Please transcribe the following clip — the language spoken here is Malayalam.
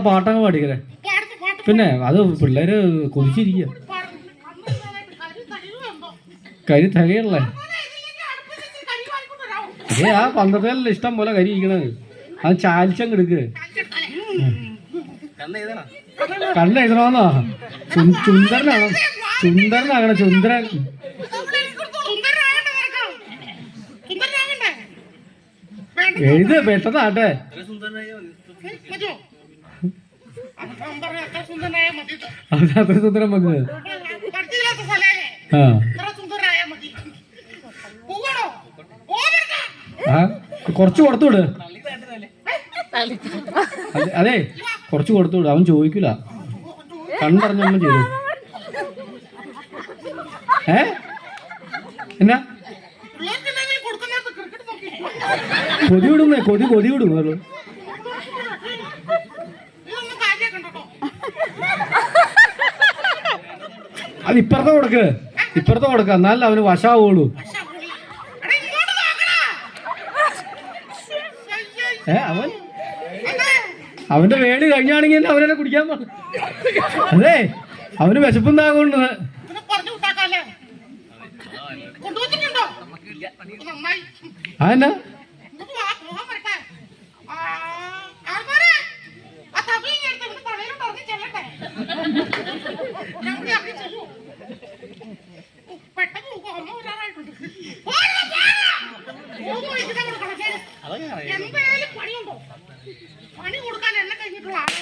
പാട്ടങ്ങ് പാടിക്ക래. പിന്നെ അത് പിള്ളേര് കൊതിച്ചിരിക്കുക. കരി തികയല്ലേ? ആ പന്തത്തിലല്ല ഇഷ്ടം പോലെ കരി ഇരിക്കണത്. അത് ചാലിച്ചങ്ങ് എടുക്ക്. കണ്ണെഴുതണമെന്നോ? ചുന്ദരനാണോ? ചുന്ദരനാകണം. ചുന്ദരൻ എഴുത് പെട്ടെന്നാട്ടെ. അത്ര സുന്ദരം മതി. ആ കുറച്ച് കൊടുത്തുവിട്. അതെ കുറച്ച് കൊടുത്തുവിട്. അവൻ ചോദിക്കൂല. കണ്ടറിഞ്ഞൊന്നും ചെയ്തു. എന്നാ കൊതി വിടുന്നേ? കൊതി വിടും. അത് ഇപ്പുറത്തെ കൊടുക്ക്. എന്നാലും അവന് വശാവുള്ളൂ. അവന്റെ വേടി കഴിഞ്ഞാണെങ്കിൽ അവനെ കുടിക്കാൻ പറഞ്ഞു. അതെ അവന് വിശപ്പുണ്ടാകൊണ്ട് അതെന്നാ പണി കൊടുക്കാൻ എന്നെ കഴിഞ്ഞിട്ടുള്ള ആളോ